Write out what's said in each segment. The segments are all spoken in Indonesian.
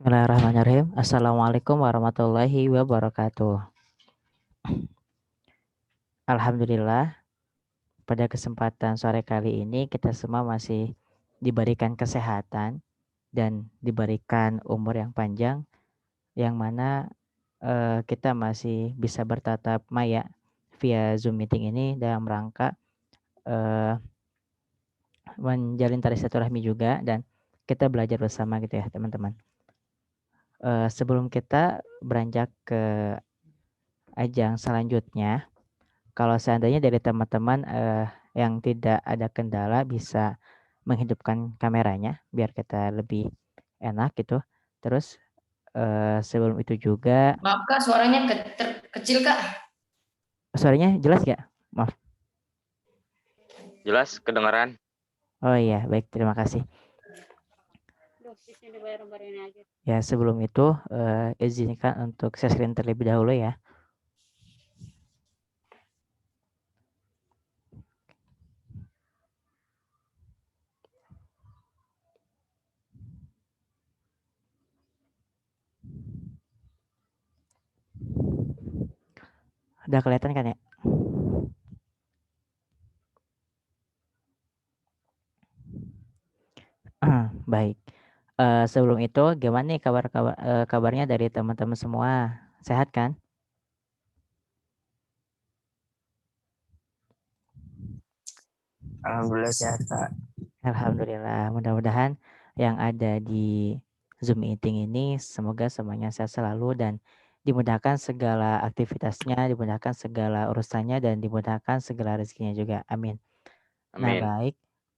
Bismillahirrahmanirrahim. Assalamualaikum warahmatullahi wabarakatuh. Alhamdulillah, pada kesempatan sore kali ini kita semua masih diberikan kesehatan dan diberikan umur yang panjang, yang mana kita masih bisa bertatap maya via Zoom meeting ini dalam rangka eh, menjalin tali silaturahmi juga dan kita belajar bersama gitu ya teman-teman. Sebelum kita beranjak ke ajang selanjutnya, kalau seandainya dari teman-teman, yang tidak ada kendala bisa menghidupkan kameranya biar kita lebih enak gitu. Terus, sebelum itu juga Maaf Kak, suaranya kecil Kak. suaranya jelas nggak? Maaf. Jelas kedengaran. Oh iya, baik, terima kasih. Ya sebelum itu, izinkan untuk share screen terlebih dahulu ya. Udah kelihatan kan ya? Baik. Sebelum itu gimana nih kabarnya dari teman-teman semua? Sehat kan? Alhamdulillah sehat Kak. Alhamdulillah, mudah-mudahan yang ada di Zoom meeting ini semoga semuanya sehat selalu dan dimudahkan segala aktivitasnya, dimudahkan segala urusannya dan dimudahkan segala rezekinya juga. Amin. Nah, Amin. baik,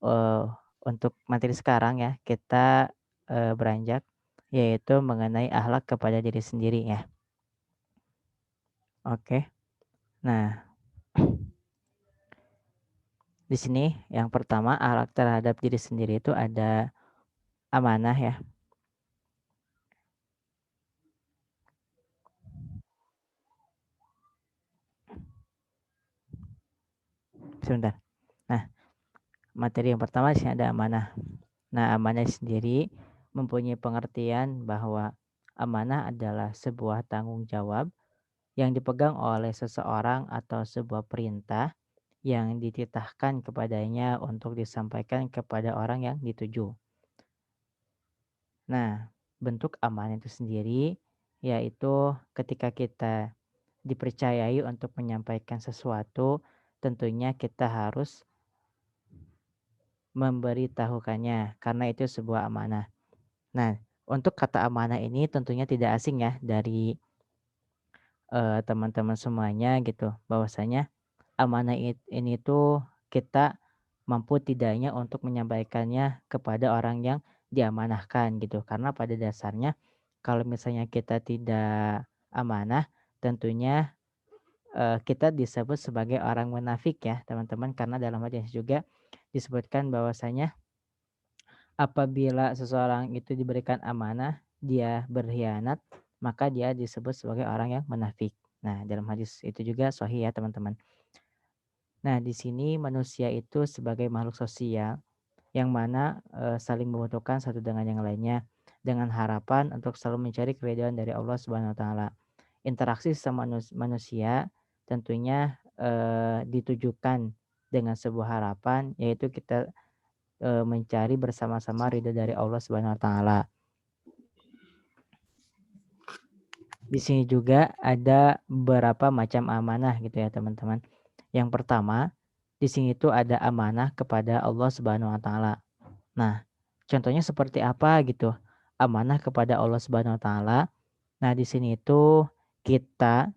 eee, untuk materi sekarang ya, kita, beranjak yaitu mengenai akhlak kepada diri sendiri ya. Oke. Nah, di sini yang pertama akhlak terhadap diri sendiri itu ada amanah ya. Sebentar. Nah, materi yang pertama di sini ada amanah. Nah, amanah sendiri mempunyai pengertian bahwa amanah adalah sebuah tanggung jawab yang dipegang oleh seseorang atau sebuah perintah yang dititahkan kepadanya untuk disampaikan kepada orang yang dituju. Nah, bentuk amanah itu sendiri yaitu ketika kita dipercayai untuk menyampaikan sesuatu, tentunya kita harus memberitahukannya karena itu sebuah amanah. Nah, untuk kata amanah ini tentunya tidak asing ya dari, teman-teman semuanya gitu, bahwasanya amanah ini tuh kita mampu tidaknya untuk menyampaikannya kepada orang yang diamanahkan gitu. Karena pada dasarnya kalau misalnya kita tidak amanah, tentunya, kita disebut sebagai orang munafik ya teman-teman, karena dalam hadis juga disebutkan bahwasanya apabila seseorang itu diberikan amanah, dia berkhianat, maka dia disebut sebagai orang yang munafik. Nah, dalam hadis itu juga sahih ya, teman-teman. Nah, di sini manusia itu sebagai makhluk sosial yang mana saling membutuhkan satu dengan yang lainnya dengan harapan untuk selalu mencari keridhaan dari Allah Subhanahu wa taala. Interaksi sama manusia tentunya ditujukan dengan sebuah harapan yaitu kita mencari bersama-sama ridha dari Allah Subhanahu wa taala. Di sini juga ada beberapa macam amanah gitu ya, teman-teman. Yang pertama, di sini tuh ada amanah kepada Allah Subhanahu wa taala. Nah, contohnya seperti apa gitu? Amanah kepada Allah Subhanahu wa taala. Nah, di sini itu kita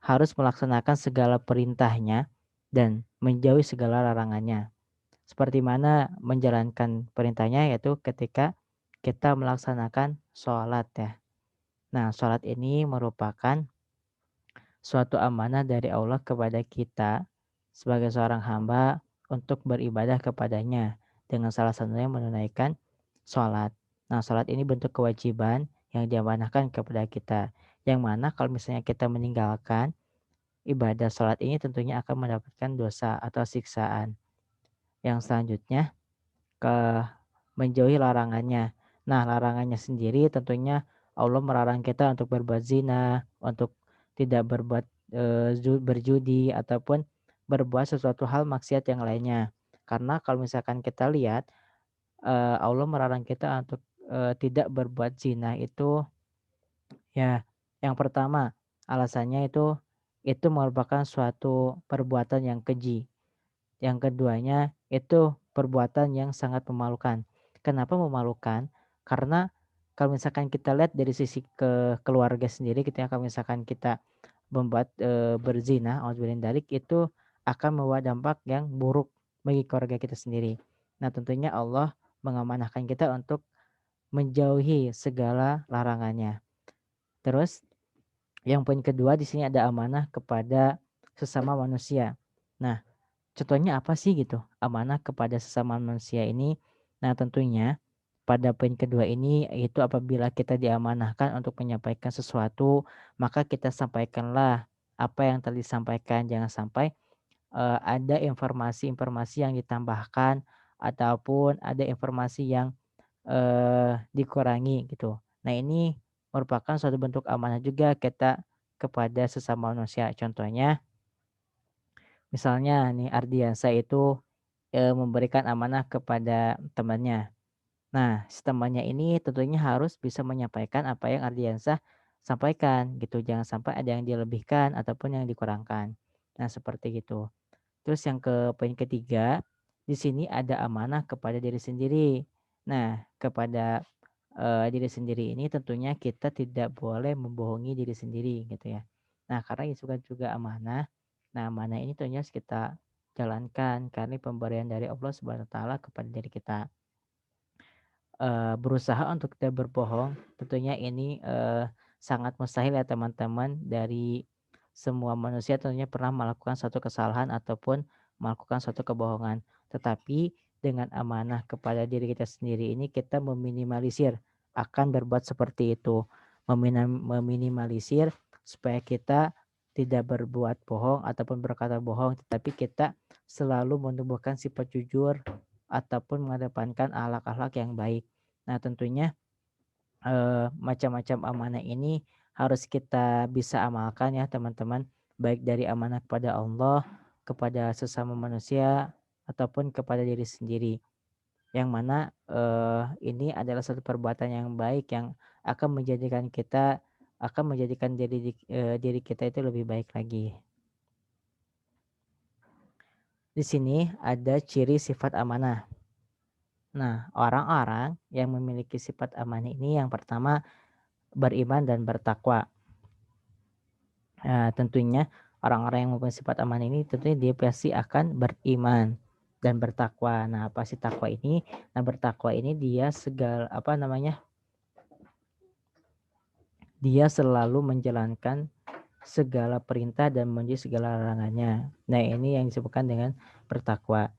harus melaksanakan segala perintahnya dan menjauhi segala larangannya. Seperti mana menjalankan perintahnya yaitu ketika kita melaksanakan sholat ya. Nah, sholat ini merupakan suatu amanah dari Allah kepada kita sebagai seorang hamba untuk beribadah kepadanya dengan salah satunya menunaikan sholat. Nah, sholat ini bentuk kewajiban yang diamanahkan kepada kita. Yang mana kalau misalnya kita meninggalkan ibadah sholat ini tentunya akan mendapatkan dosa atau siksaan. Yang selanjutnya ke menjauhi larangannya. Nah, larangannya sendiri tentunya Allah melarang kita untuk berbuat zina, untuk tidak berbuat, berjudi ataupun berbuat sesuatu hal maksiat yang lainnya. Karena kalau misalkan kita lihat, Allah melarang kita untuk, tidak berbuat zina itu ya yang pertama alasannya itu merupakan suatu perbuatan yang keji. Yang keduanya itu perbuatan yang sangat memalukan. Kenapa memalukan? Karena kalau misalkan kita lihat dari sisi keluarga sendiri gitu ya, kalau misalkan kita membuat, berzina, auzubillahi min dzalik, itu akan membawa dampak yang buruk bagi keluarga kita sendiri. Nah, tentunya Allah mengamanahkan kita untuk menjauhi segala larangannya. Terus yang poin kedua di sini ada amanah kepada sesama manusia. Nah, contohnya apa sih gitu, amanah kepada sesama manusia ini? Nah, tentunya pada poin kedua ini yaitu apabila kita diamanahkan untuk menyampaikan sesuatu, maka kita sampaikanlah apa yang telah disampaikan. Jangan sampai, ada informasi-informasi yang ditambahkan ataupun ada informasi yang, dikurangi gitu. Nah, ini merupakan suatu bentuk amanah juga kita kepada sesama manusia. Contohnya, misalnya nih Ardiansa itu, memberikan amanah kepada temannya. Nah, si temannya ini tentunya harus bisa menyampaikan apa yang Ardiansah sampaikan gitu, jangan sampai ada yang dilebihkan ataupun yang dikurangkan. Nah, seperti gitu. Terus yang poin ketiga, di sini ada amanah kepada diri sendiri. Nah, kepada, diri sendiri ini tentunya kita tidak boleh membohongi diri sendiri gitu ya. Nah, karena itu kan juga amanah. Nah, amanah ini tentunya harus kita jalankan karena ini pemberian dari Allah Subhanahu wa taala kepada diri kita. Berusaha untuk tidak berbohong tentunya ini, sangat mustahil ya teman-teman, dari semua manusia tentunya pernah melakukan suatu kesalahan ataupun melakukan suatu kebohongan. Tetapi dengan amanah kepada diri kita sendiri ini kita meminimalisir akan berbuat seperti itu, meminimalisir supaya kita tidak berbuat bohong ataupun berkata bohong, tetapi kita selalu menumbuhkan sifat jujur ataupun mengedepankan akhlak-akhlak yang baik. Nah, tentunya, macam-macam amanah ini harus kita bisa amalkan ya teman-teman, baik dari amanah kepada Allah, kepada sesama manusia, ataupun kepada diri sendiri. Yang mana, ini adalah satu perbuatan yang baik yang akan menjadikan diri kita itu lebih baik lagi. Di sini ada ciri sifat amanah. Nah, orang-orang yang memiliki sifat amanah ini yang pertama beriman dan bertakwa. Tentunya orang-orang yang mempunyai sifat amanah ini tentunya dia pasti akan beriman dan bertakwa. Nah, apa sih takwa ini? Nah, bertakwa ini dia dia selalu menjalankan segala perintah dan menjauhi segala larangannya. Nah, ini yang disebutkan dengan bertakwa.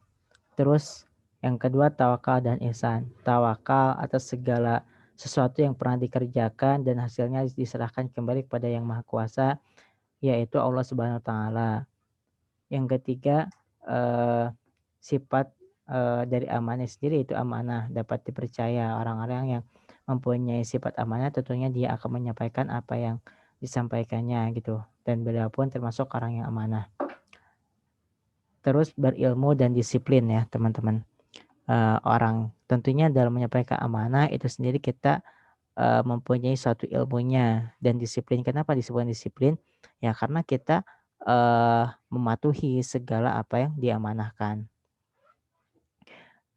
Terus yang kedua tawakal dan ihsan. Tawakal atas segala sesuatu yang pernah dikerjakan dan hasilnya diserahkan kembali kepada Yang Maha Kuasa, yaitu Allah Subhanahu wa taala. Yang ketiga, eee, sifat, dari amanah sendiri itu amanah dapat dipercaya. Orang-orang yang mempunyai sifat amanah tentunya dia akan menyampaikan apa yang disampaikannya gitu, dan beliau pun termasuk orang yang amanah. Terus berilmu dan disiplin ya teman-teman. Orang tentunya dalam menyampaikan amanah itu sendiri kita, mempunyai suatu ilmunya dan disiplin. Kenapa disebut disiplin? Ya karena kita, mematuhi segala apa yang diamanahkan.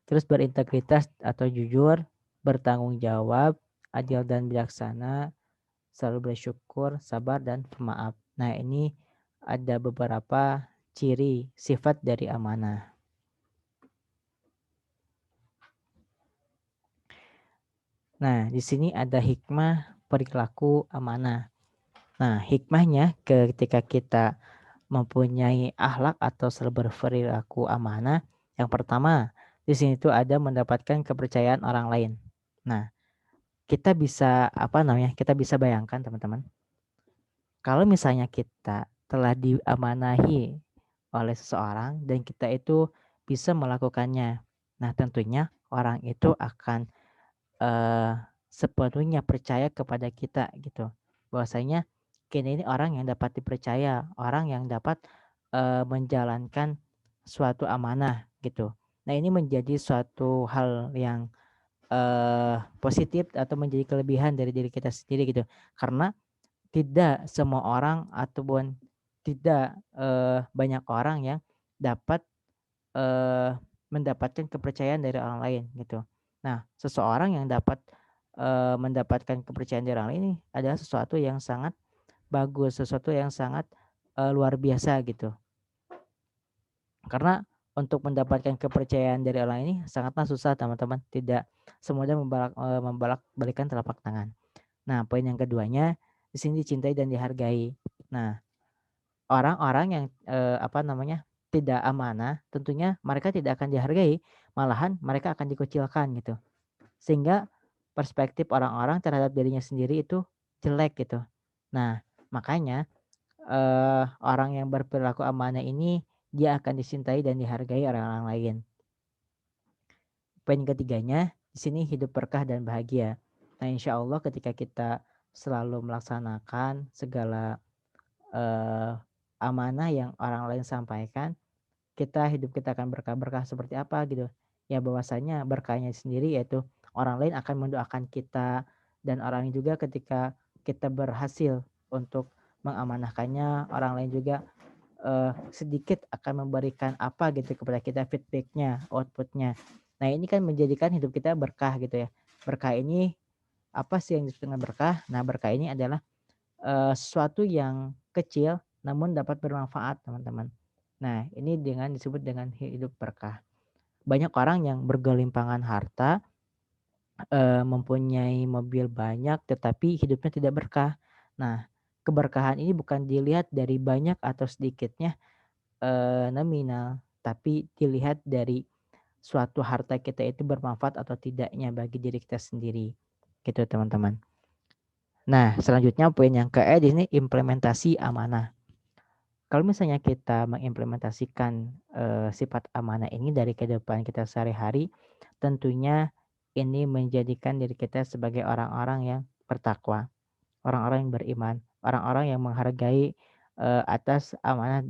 Terus berintegritas atau jujur, bertanggung jawab, adil dan bijaksana, selalu bersyukur, sabar dan pemaaf. Nah, ini ada beberapa ciri sifat dari amanah. Nah, di sini ada hikmah perilaku amanah. Nah, hikmahnya ketika kita mempunyai akhlak atau selalu berperilaku amanah, yang pertama, di sini tuh ada mendapatkan kepercayaan orang lain. Nah, kita bisa bayangkan teman-teman, kalau misalnya kita telah diamanahi oleh seseorang dan kita itu bisa melakukannya. Nah, tentunya orang itu akan, eee, sepenuhnya percaya kepada kita gitu. Bahwasanya kita ini orang yang dapat dipercaya, orang yang dapat menjalankan suatu amanah gitu. Nah, ini menjadi suatu hal yang positif atau menjadi kelebihan dari diri kita sendiri gitu. Karena tidak semua orang ataupun tidak banyak orang yang dapat mendapatkan kepercayaan dari orang lain gitu. Nah, seseorang yang dapat mendapatkan kepercayaan dari orang lain ini adalah sesuatu yang sangat bagus, sesuatu yang sangat luar biasa gitu. Karena untuk mendapatkan kepercayaan dari orang ini sangatlah susah teman-teman, tidak semudah membolak-balikkan telapak tangan. Nah, poin yang keduanya, di sini dicintai dan dihargai. Nah, orang-orang yang, tidak amanah, tentunya mereka tidak akan dihargai, malahan mereka akan dikucilkan gitu. Sehingga perspektif orang-orang terhadap dirinya sendiri itu jelek gitu. Nah, makanya, orang yang berperilaku amanah ini, dia akan dicintai dan dihargai oleh orang lain. Poin ketiganya, di sini hidup berkah dan bahagia. Nah, insya Allah ketika kita selalu melaksanakan segala amanah yang orang lain sampaikan, hidup kita akan berkah-berkah seperti apa gitu. Ya bahwasanya berkahnya sendiri yaitu orang lain akan mendoakan kita dan orang lain juga ketika kita berhasil untuk mengamanahkannya, orang lain juga sedikit akan memberikan apa gitu kepada kita feedbacknya, outputnya. Nah, ini kan menjadikan hidup kita berkah gitu ya. Berkah ini apa sih yang disebut dengan berkah? Nah, berkah ini adalah sesuatu yang kecil namun dapat bermanfaat, teman-teman. Nah, ini disebut dengan hidup berkah. Banyak orang yang bergelimpangan harta, mempunyai mobil banyak tetapi hidupnya tidak berkah. Nah, keberkahan ini bukan dilihat dari banyak atau sedikitnya, nominal, tapi dilihat dari suatu harta kita itu bermanfaat atau tidaknya bagi diri kita sendiri, gitu teman-teman. Nah, selanjutnya poin yang ke-E di sini implementasi amanah. Kalau misalnya kita mengimplementasikan, sifat amanah ini dari kehidupan kita sehari-hari, tentunya ini menjadikan diri kita sebagai orang-orang yang bertakwa, orang-orang yang beriman, orang-orang yang menghargai, atas amanah,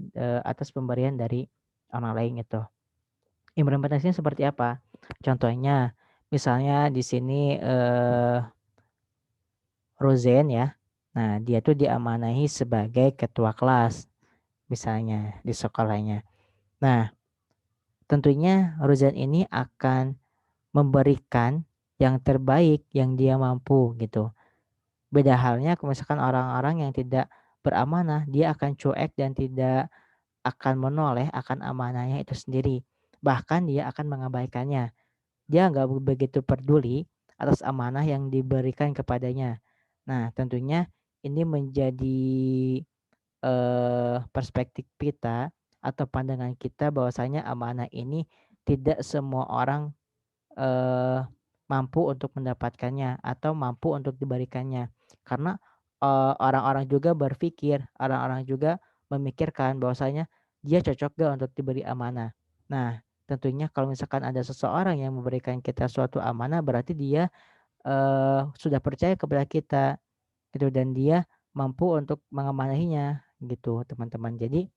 atas pemberian dari orang lain itu. Implementasinya seperti apa? Contohnya, misalnya di sini, Rozen ya, nah dia tuh diamanahi sebagai ketua kelas misalnya di sekolahnya. Nah, tentunya Rozen ini akan memberikan yang terbaik yang dia mampu gitu. Beda halnya kalau misalkan orang-orang yang tidak beramanah, dia akan cuek dan tidak akan menoleh akan amanahnya itu sendiri. Bahkan dia akan mengabaikannya. Dia nggak begitu peduli atas amanah yang diberikan kepadanya. Nah, tentunya ini menjadi perspektif kita atau pandangan kita bahwasanya amanah ini tidak semua orang, eee, mampu untuk mendapatkannya atau mampu untuk diberikannya. Karena, orang-orang juga berpikir, orang-orang juga memikirkan bahwasanya dia cocok gak untuk diberi amanah. Nah, tentunya kalau misalkan ada seseorang yang memberikan kita suatu amanah berarti dia, sudah percaya kepada kita gitu dan dia mampu untuk mengamanahinya gitu, teman-teman. Jadi,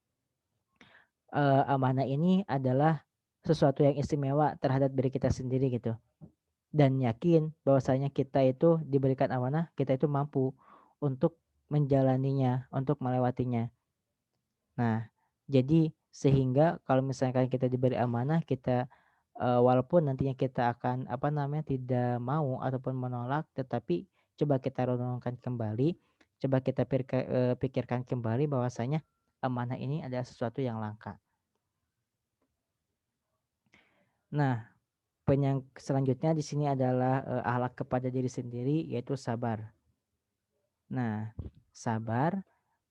amanah ini adalah sesuatu yang istimewa terhadap diri kita sendiri gitu, dan yakin bahwasanya kita itu diberikan amanah, kita itu mampu untuk menjalaninya, untuk melewatinya. Nah, jadi sehingga kalau misalkan kita diberi amanah, kita, walaupun nantinya kita akan, tidak mau ataupun menolak, tetapi coba kita renungkan kembali, coba kita pikirkan kembali bahwasanya amanah ini adalah sesuatu yang langka. Nah, poin yang selanjutnya di sini adalah, akhlak kepada diri sendiri yaitu sabar. Nah, sabar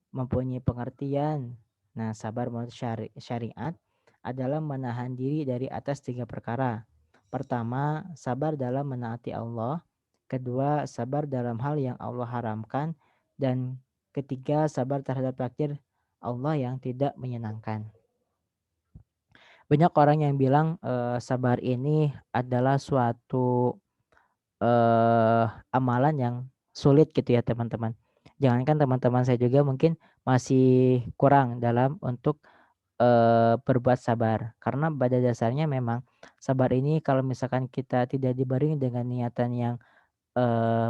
mempunyai pengertian. Nah, sabar menurut syariat adalah menahan diri dari atas 3 perkara. Pertama, sabar dalam menaati Allah. Kedua, sabar dalam hal yang Allah haramkan. Dan ketiga, sabar terhadap takdir Allah yang tidak menyenangkan. Banyak orang yang bilang, sabar ini adalah suatu amalan yang sulit gitu ya teman-teman. Jangankan teman-teman saya juga mungkin masih kurang dalam untuk, berbuat sabar. Karena pada dasarnya memang sabar ini kalau misalkan kita tidak dibarengi dengan niatan yang,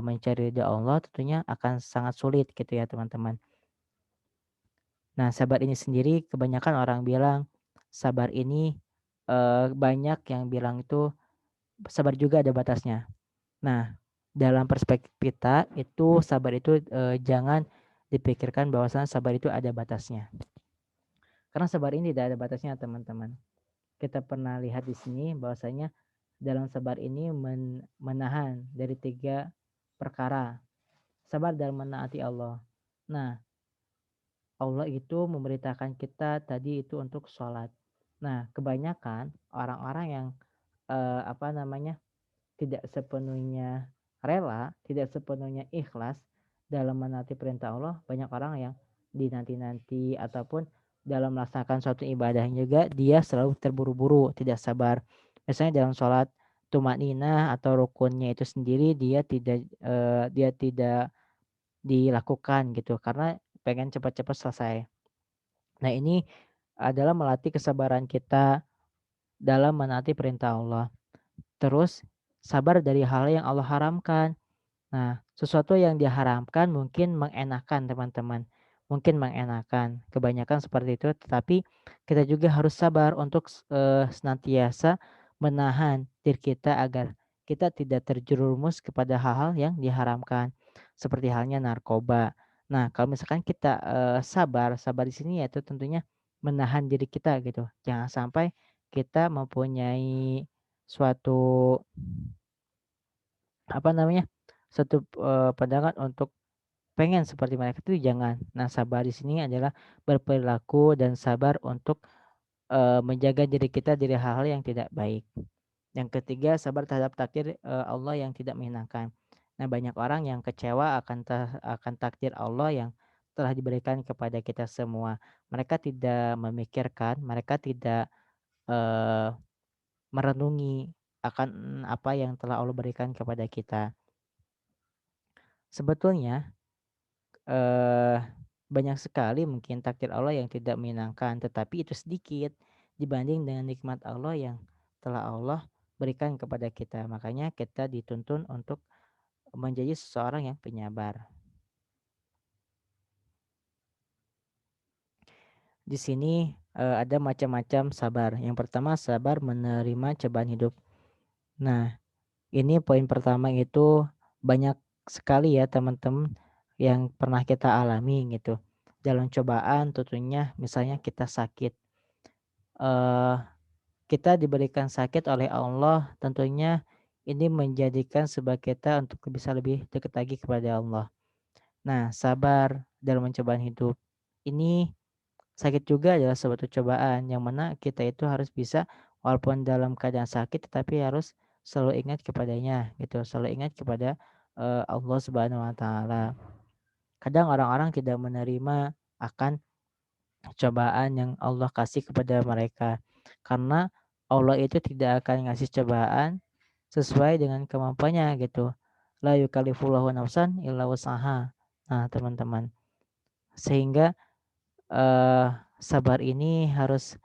mencari ridha Allah tentunya akan sangat sulit gitu ya teman-teman. Nah, sabar ini sendiri kebanyakan orang bilang, sabar ini, banyak yang bilang itu sabar juga ada batasnya. Nah, dalam perspektif kita itu sabar itu, jangan dipikirkan bahwasanya sabar itu ada batasnya. Karena sabar ini tidak ada batasnya teman-teman. Kita pernah lihat di sini bahwasanya dalam sabar ini menahan dari 3 perkara. Sabar dalam menaati Allah. Nah, Allah itu memerintahkan kita tadi itu untuk sholat. Nah, kebanyakan orang-orang yang, apa namanya, tidak sepenuhnya rela, tidak sepenuhnya ikhlas dalam menaati perintah Allah, banyak orang yang dinanti-nanti ataupun dalam melaksanakan suatu ibadah juga dia selalu terburu-buru, tidak sabar. Misalnya dalam sholat tumakninah atau rukunnya itu sendiri dia tidak dilakukan gitu karena pengen cepat-cepat selesai. Nah, ini adalah melatih kesabaran kita dalam menaati perintah Allah. Terus sabar dari hal yang Allah haramkan. Nah, sesuatu yang diharamkan mungkin mengenakan teman-teman, mungkin mengenakan, kebanyakan seperti itu, tetapi kita juga harus sabar untuk senantiasa menahan diri kita agar kita tidak terjerumus kepada hal-hal yang diharamkan, seperti halnya narkoba. Nah, kalau misalkan kita, sabar, sabar di sini yaitu tentunya menahan diri kita gitu, jangan sampai kita mempunyai suatu apa namanya, satu, pandangan untuk pengen seperti mereka itu jangan. Nah, sabar di sini adalah berperilaku dan sabar untuk, menjaga diri kita dari hal-hal yang tidak baik. Yang ketiga, sabar terhadap takdir, Allah yang tidak menyenangkan. Nah, banyak orang yang kecewa akan takdir Allah yang telah diberikan kepada kita semua. Mereka tidak memikirkan, mereka tidak, eee, merenungi akan apa yang telah Allah berikan kepada kita. Sebetulnya Eee, banyak sekali mungkin takdir Allah yang tidak menyenangkan, tetapi itu sedikit dibanding dengan nikmat Allah yang telah Allah berikan kepada kita. Makanya kita dituntun untuk menjadi seseorang yang penyabar. Di sini, ada macam-macam sabar. Yang pertama sabar menerima cobaan hidup. Nah, ini poin pertama itu banyak sekali ya teman-teman yang pernah kita alami gitu. Dalam cobaan tentunya misalnya kita sakit, eee, kita diberikan sakit oleh Allah tentunya ini menjadikan sebab kita untuk bisa lebih dekat lagi kepada Allah. Nah, sabar dalam mencobaan hidup. Ini sakit juga adalah suatu cobaan yang mana kita itu harus bisa walaupun dalam keadaan sakit tetapi harus selalu ingat kepadanya gitu, selalu ingat kepada, Allah Subhanahu wa taala. Kadang orang-orang tidak menerima akan cobaan yang Allah kasih kepada mereka. Karena Allah itu tidak akan ngasih cobaan sesuai dengan kemampuannya gitu. La yukallifullahu nafsan illa wus'aha. Nah, teman-teman, sehingga, eee, sabar ini harus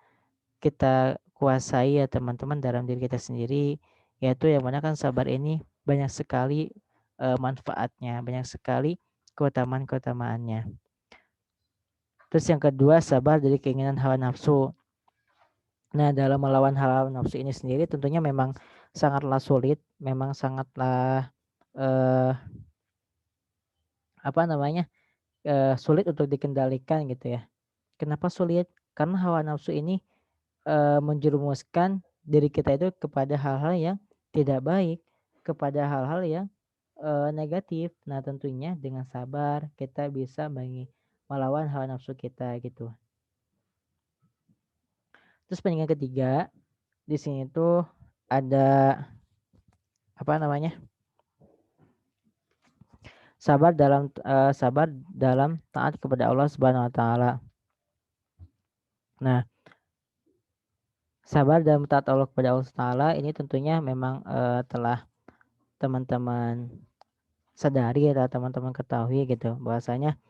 kita kuasai ya teman-teman dalam diri kita sendiri, yaitu yang mana kan sabar ini banyak sekali, manfaatnya, banyak sekali keutamaan-keutamaannya. Terus yang kedua sabar dari keinginan hawa nafsu. Nah, dalam melawan hawa nafsu ini sendiri tentunya memang sangatlah sulit, memang sangatlah, eee, apa namanya, sulit untuk dikendalikan gitu ya. Kenapa sulit? Karena hawa nafsu ini, menjerumuskan diri kita itu kepada hal-hal yang tidak baik, kepada hal-hal yang, negatif. Nah, tentunya dengan sabar kita bisa melawan hawa nafsu kita gitu. Terus poin yang ketiga, di sini tuh ada apa namanya, sabar dalam taat kepada Allah Subhanahu wa taala. Nah, sabar dalam taat Allah kepada Allah taala ini tentunya memang, telah teman-teman sadari atau teman-teman ketahui gitu bahwasanya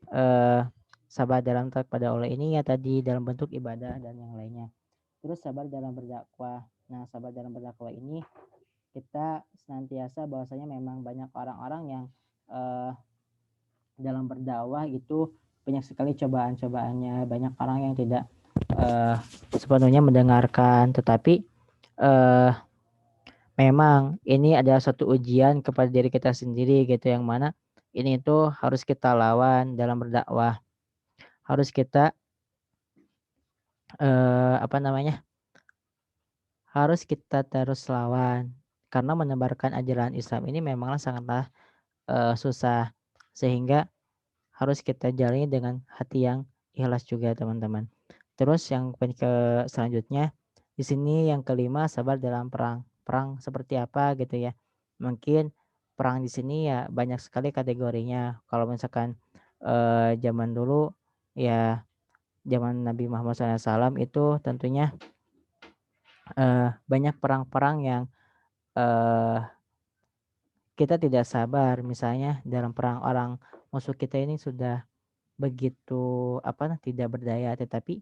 eh, sabar dalam taat pada Allah ini ya tadi dalam bentuk ibadah dan yang lainnya. Terus sabar dalam berdakwah. Nah, sabar dalam berdakwah ini kita senantiasa bahwasanya memang banyak orang-orang yang eh, dalam berdakwah itu banyak sekali cobaan-cobaannya, banyak orang yang tidak eh, sepenuhnya mendengarkan, tetapi eh, memang ini adalah satu ujian kepada diri kita sendiri gitu yang mana ini tuh harus kita lawan dalam berdakwah, harus kita apa namanya? Harus kita terus lawan karena menebarkan ajaran Islam ini memanglah sangatlah susah sehingga harus kita jalani dengan hati yang ikhlas juga teman-teman. Terus yang selanjutnya di sini yang kelima sabar dalam perang. Perang seperti apa gitu ya. Mungkin perang di sini ya banyak sekali kategorinya. Kalau misalkan zaman dulu ya zaman Nabi Muhammad SAW itu tentunya banyak perang-perang yang eh, kita tidak sabar. Misalnya dalam perang orang musuh kita ini sudah begitu apa tidak berdaya tetapi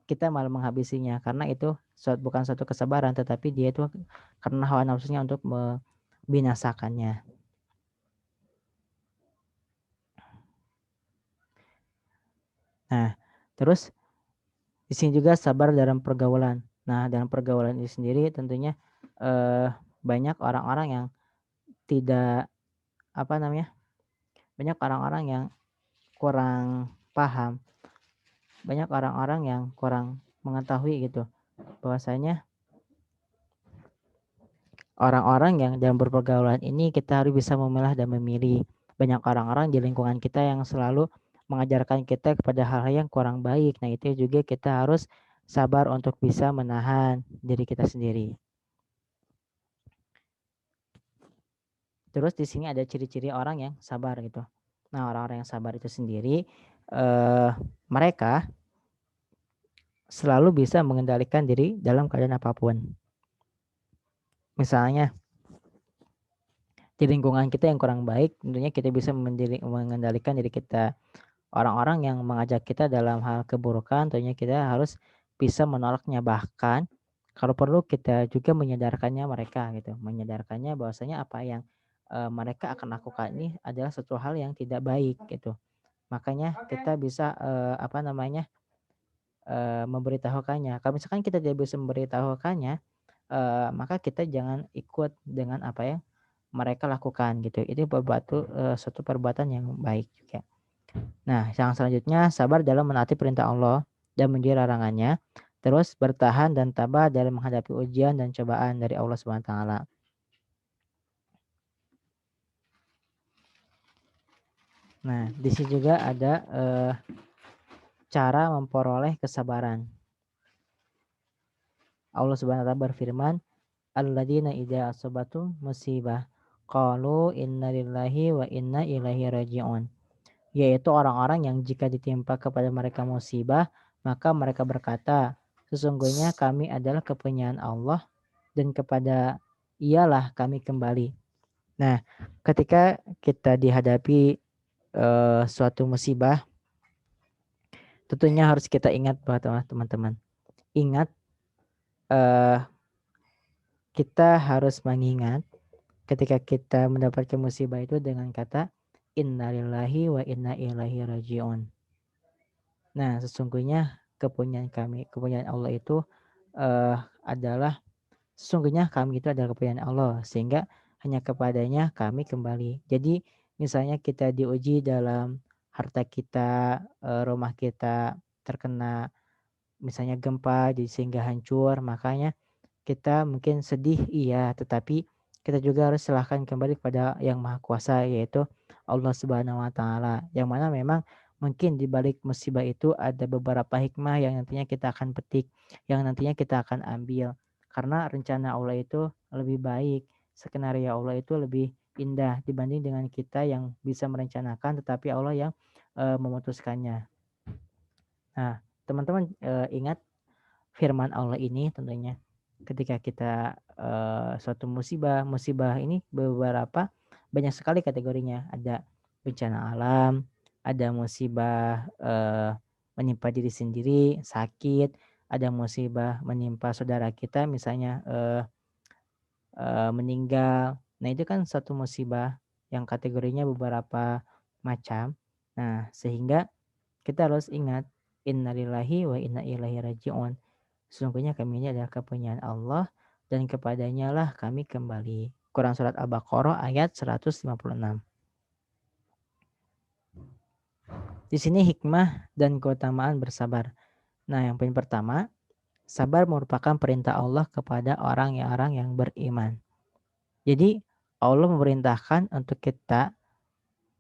kita malah menghabisinya karena itu bukan suatu kesabaran tetapi dia itu karena hawa nafsunya untuk membinasakannya. Nah, terus di sini juga sabar dalam pergaulan. Nah, dalam pergaulan ini sendiri tentunya eh, banyak orang-orang yang tidak apa namanya? Banyak orang-orang yang kurang paham, banyak orang-orang yang kurang mengetahui gitu bahwasanya orang-orang yang dalam berpergaulan ini kita harus bisa memilah dan memilih. Banyak orang-orang di lingkungan kita yang selalu mengajarkan kita kepada hal-hal yang kurang baik. Nah, itu juga kita harus sabar untuk bisa menahan diri kita sendiri. Terus di sini ada ciri-ciri orang yang sabar gitu. Nah, orang-orang yang sabar itu sendiri eh, mereka selalu bisa mengendalikan diri dalam keadaan apapun. Misalnya di lingkungan kita yang kurang baik, tentunya kita bisa mengendalikan diri kita. Orang-orang yang mengajak kita dalam hal keburukan, tentunya kita harus bisa menolaknya. Bahkan kalau perlu kita juga menyadarkannya mereka gitu, menyadarkannya bahwasanya apa yang mereka akan lakukan ini adalah suatu hal yang tidak baik gitu. Makanya kita bisa apa namanya memberitahukannya. Kalau misalkan kita tidak bisa memberitahukannya, maka kita jangan ikut dengan apa yang mereka lakukan gitu. Itu suatu perbuatan yang baik juga. Nah, yang selanjutnya sabar dalam menaati perintah Allah dan menjauhi larangannya, terus bertahan dan tabah dalam menghadapi ujian dan cobaan dari Allah Subhanahu wa taala. Nah, di sini juga ada cara memperoleh kesabaran. Allah Subhanahu wa taala berfirman, "Alladzina idza asabatum musibah qalu inna lillahi wa inna ilaihi raji'un." Yaitu orang-orang yang jika ditimpa kepada mereka musibah, maka mereka berkata, sesungguhnya kami adalah kepunyaan Allah dan kepada ialah kami kembali. Nah, ketika kita dihadapi suatu musibah, tentunya harus kita ingat bahwa teman-teman, ingat eh, kita harus mengingat ketika kita mendapatkan musibah itu dengan kata innalillahi wa inna ilaihi rajiun. Nah, sesungguhnya kepunyaan Allah itu adalah sesungguhnya kami itu adalah kepunyaan Allah sehingga hanya kepadanya kami kembali. Jadi misalnya kita diuji dalam harta kita, rumah kita terkena misalnya gempa sehingga hancur, makanya kita mungkin sedih iya, tetapi kita juga harus serahkan kembali kepada Yang Maha Kuasa yaitu Allah Subhanahu wa taala. Yang mana memang mungkin di balik musibah itu ada beberapa hikmah yang nantinya kita akan petik, yang nantinya kita akan ambil. Karena rencana Allah itu lebih baik, skenario Allah itu lebih indah dibanding dengan kita yang bisa merencanakan tetapi Allah yang memutuskannya. Nah, teman-teman ingat firman Allah ini tentunya. ketika kita suatu musibah ini banyak sekali kategorinya. Ada bencana alam, ada musibah menimpa diri sendiri, sakit, ada musibah menimpa saudara kita misalnya meninggal. Nah, itu kan satu musibah yang kategorinya beberapa macam. Nah, sehingga kita harus ingat innalillahi wa inna ilaihi raji'un. Sesungguhnya kami ini adalah kepunyaan Allah dan kepadanya lah kami kembali. Quran surat Al-Baqarah ayat 156. Di sini hikmah dan keutamaan bersabar. Nah, yang poin pertama, sabar merupakan perintah Allah kepada orang yang beriman. Jadi Allah memerintahkan untuk kita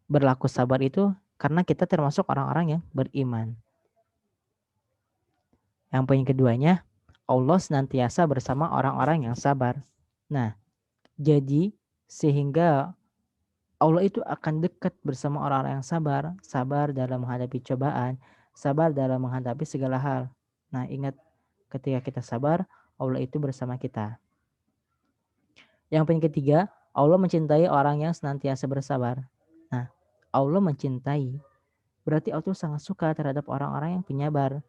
berlaku sabar itu karena kita termasuk orang-orang yang beriman. Yang poin keduanya, Allah senantiasa bersama orang-orang yang sabar. Nah, jadi sehingga Allah itu akan dekat bersama orang-orang yang sabar, sabar dalam menghadapi cobaan, sabar dalam menghadapi segala hal. Nah, ingat ketika kita sabar, Allah itu bersama kita. Yang poin ketiga, Allah mencintai orang yang senantiasa bersabar. Nah, Allah mencintai, berarti Allah itu sangat suka terhadap orang-orang yang penyabar.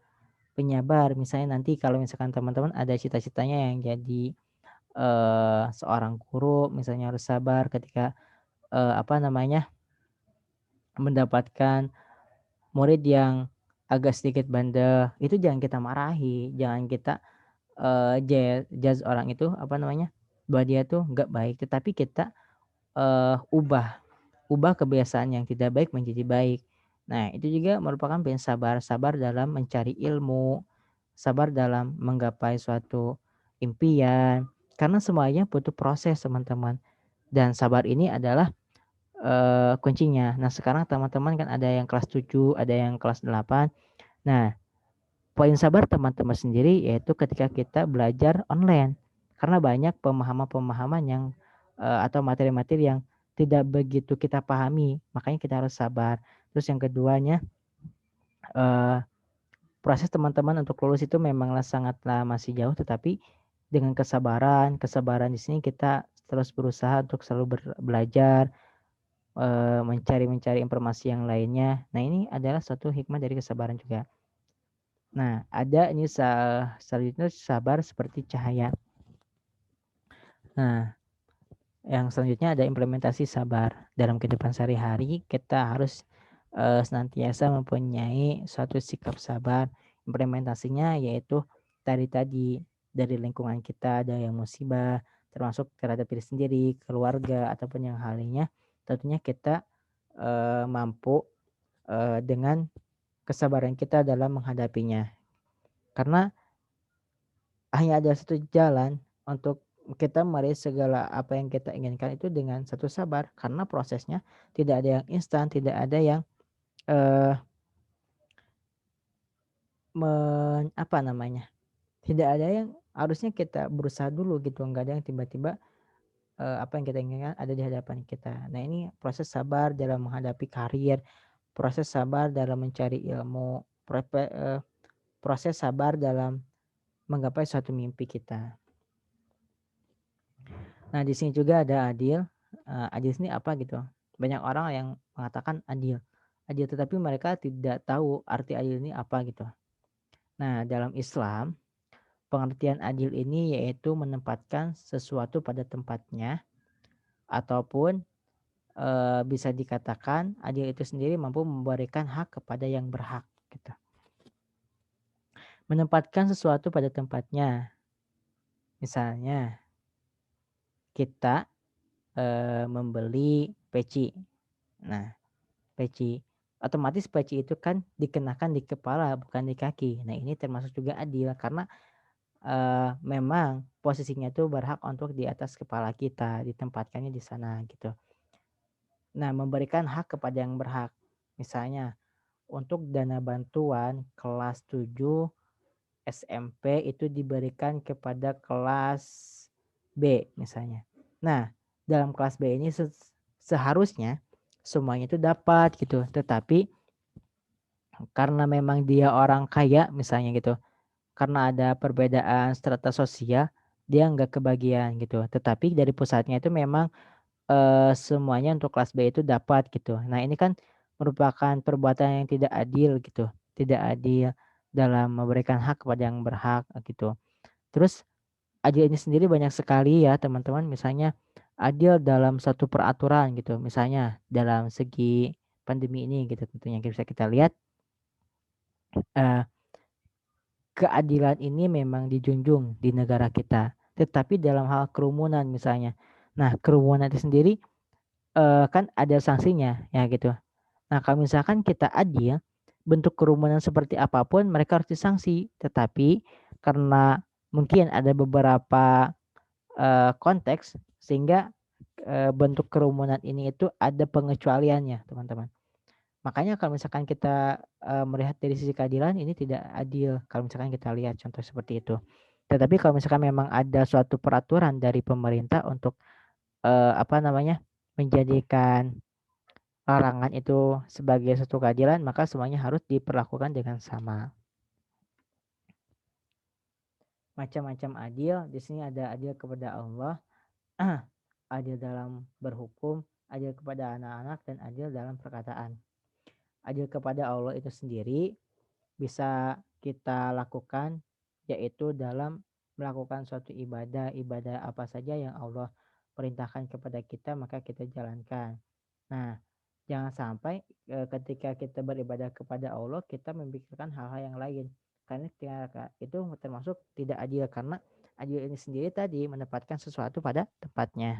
Penyabar, misalnya nanti kalau misalkan teman-teman ada cita-citanya yang jadi seorang guru, misalnya harus sabar ketika mendapatkan murid yang agak sedikit bandel, itu jangan kita marahi, jangan kita judge orang itu bahwa dia tuh nggak baik, tetapi kita ubah kebiasaan yang tidak baik menjadi baik. Nah, itu juga merupakan bentuk sabar, sabar dalam mencari ilmu, sabar dalam menggapai suatu impian, karena semuanya butuh proses, teman-teman. Dan sabar ini adalah kuncinya. Nah, sekarang teman-teman kan ada yang kelas 7, ada yang kelas 8. Nah, poin sabar teman-teman sendiri yaitu ketika kita belajar online. Karena banyak pemahaman-pemahaman yang atau materi-materi yang tidak begitu kita pahami, makanya kita harus sabar. Terus yang keduanya, proses teman-teman untuk lulus itu memanglah sangatlah masih jauh, tetapi dengan kesabaran di sini kita terus berusaha untuk selalu belajar, mencari informasi yang lainnya. Nah, ini adalah suatu hikmah dari kesabaran juga. Nah, ada ini selanjutnya sabar seperti cahaya. Nah, yang selanjutnya ada implementasi sabar. Dalam kehidupan sehari-hari kita harus senantiasa mempunyai suatu sikap sabar. Implementasinya yaitu tadi dari lingkungan kita ada yang musibah, termasuk terhadap diri sendiri, keluarga ataupun yang lainnya. Tentunya kita mampu dengan kesabaran kita dalam menghadapinya. Karena hanya ada satu jalan untuk kita meraih segala apa yang kita inginkan itu dengan satu sabar, karena prosesnya tidak ada yang instan, tidak ada yang tidak ada yang harusnya kita berusaha dulu gitu, nggak ada yang tiba-tiba apa yang kita inginkan ada di hadapan kita. Nah, ini proses sabar dalam menghadapi karir, proses sabar dalam mencari ilmu, proses sabar dalam menggapai suatu mimpi kita. Nah, di sini juga ada adil. Adil ini apa gitu? Banyak orang yang mengatakan adil, tetapi mereka tidak tahu arti adil ini apa gitu. Nah, dalam Islam, pengertian adil ini yaitu menempatkan sesuatu pada tempatnya, ataupun bisa dikatakan adil itu sendiri mampu memberikan hak kepada yang berhak gitu. Menempatkan sesuatu pada tempatnya. Misalnya kita membeli peci. Nah, peci, otomatis peci itu kan dikenakan di kepala bukan di kaki. Nah, ini termasuk juga adil karena memang posisinya itu berhak untuk di atas kepala kita, ditempatkannya di sana gitu. Nah, memberikan hak kepada yang berhak. Misalnya untuk dana bantuan kelas 7 SMP itu diberikan kepada kelas B misalnya. Nah, dalam kelas B ini seharusnya semuanya itu dapat gitu. Tetapi karena memang dia orang kaya misalnya gitu, karena ada perbedaan strata sosial, dia nggak kebagian gitu. Tetapi dari pusatnya itu memang, semuanya untuk kelas B itu dapat gitu. Nah ini kan merupakan perbuatan yang tidak adil gitu, tidak adil dalam memberikan hak kepada yang berhak, gitu. Terus adil ini sendiri banyak sekali ya teman-teman, misalnya adil dalam satu peraturan gitu, misalnya dalam segi pandemi ini gitu tentunya bisa kita lihat, eee, keadilan ini memang dijunjung di negara kita, tetapi dalam hal kerumunan misalnya. Nah kerumunan itu sendiri, kan ada sanksinya ya gitu. Nah kalau misalkan kita adil, bentuk kerumunan seperti apapun mereka harus disanksi, tetapi karena mungkin ada beberapa, konteks sehingga, bentuk kerumunan ini itu ada pengecualiannya teman-teman. Makanya kalau misalkan kita, melihat dari sisi keadilan ini tidak adil kalau misalkan kita lihat contoh seperti itu. Tetapi kalau misalkan memang ada suatu peraturan dari pemerintah untuk, apa namanya, menjadikan larangan itu sebagai suatu keadilan, maka semuanya harus diperlakukan dengan sama. Macam-macam adil, di sini ada adil kepada Allah, adil dalam berhukum, adil kepada anak-anak, dan adil dalam perkataan. Adil kepada Allah itu sendiri bisa kita lakukan, yaitu dalam melakukan suatu ibadah, ibadah apa saja yang Allah perintahkan kepada kita maka kita jalankan. Nah, jangan sampai, ketika kita beribadah kepada Allah kita memikirkan hal-hal yang lain. Karena itu termasuk tidak adil karena adil ini sendiri tadi menempatkan sesuatu pada tempatnya.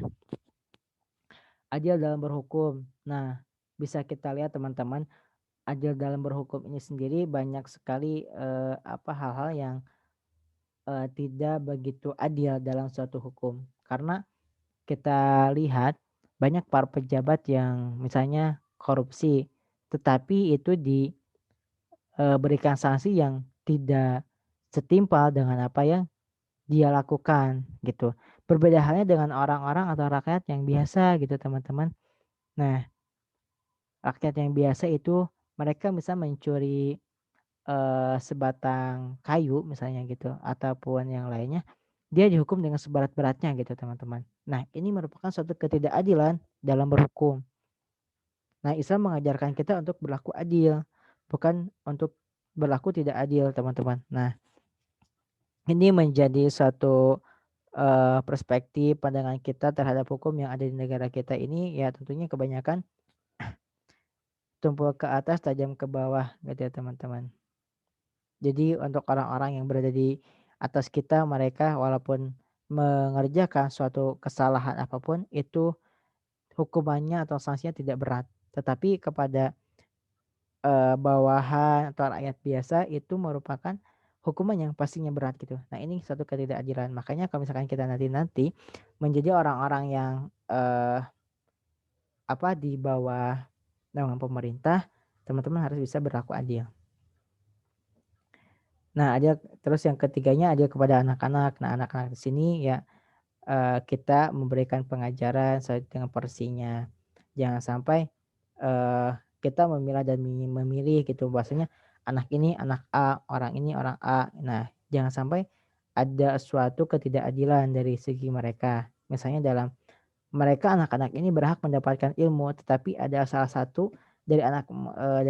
Adil dalam berhukum. Nah, bisa kita lihat teman-teman, adil dalam berhukum ini sendiri banyak sekali, hal-hal yang, tidak begitu adil dalam suatu hukum. Karena kita lihat banyak para pejabat yang misalnya korupsi, tetapi itu berikan sanksi yang tidak setimpal dengan apa yang dia lakukan gitu. Berbeda halnya dengan orang-orang atau rakyat yang biasa gitu teman-teman. Nah, rakyat yang biasa itu mereka bisa mencuri, sebatang kayu misalnya gitu ataupun yang lainnya, dia dihukum dengan seberat-beratnya gitu teman-teman. Nah, ini merupakan suatu ketidakadilan dalam berhukum. Nah, Islam mengajarkan kita untuk berlaku adil, bukan untuk berlaku tidak adil, teman-teman. Nah, ini menjadi suatu, perspektif pandangan kita terhadap hukum yang ada di negara kita ini, ya tentunya kebanyakan tumpul ke atas, tajam ke bawah, gitu ya, teman-teman. Jadi untuk orang-orang yang berada di atas kita, mereka walaupun mengerjakan suatu kesalahan apapun, itu hukumannya atau sanksinya tidak berat. Tetapi kepada bawahan atau rakyat biasa itu merupakan hukuman yang pastinya berat gitu. Nah ini satu ketidakadilan. Makanya kalau misalkan kita nanti menjadi orang-orang yang, di bawah naungan pemerintah, teman-teman harus bisa berlaku adil. Nah adil terus yang ketiganya adil kepada anak-anak. Nah anak-anak di sini ya, kita memberikan pengajaran sesuai dengan porsinya. Jangan sampai, eee, kita memilah dan memilih gitu, bahwasanya anak ini anak A, orang ini orang A. Nah, jangan sampai ada suatu ketidakadilan dari segi mereka. Misalnya mereka anak-anak ini berhak mendapatkan ilmu, tetapi ada salah satu dari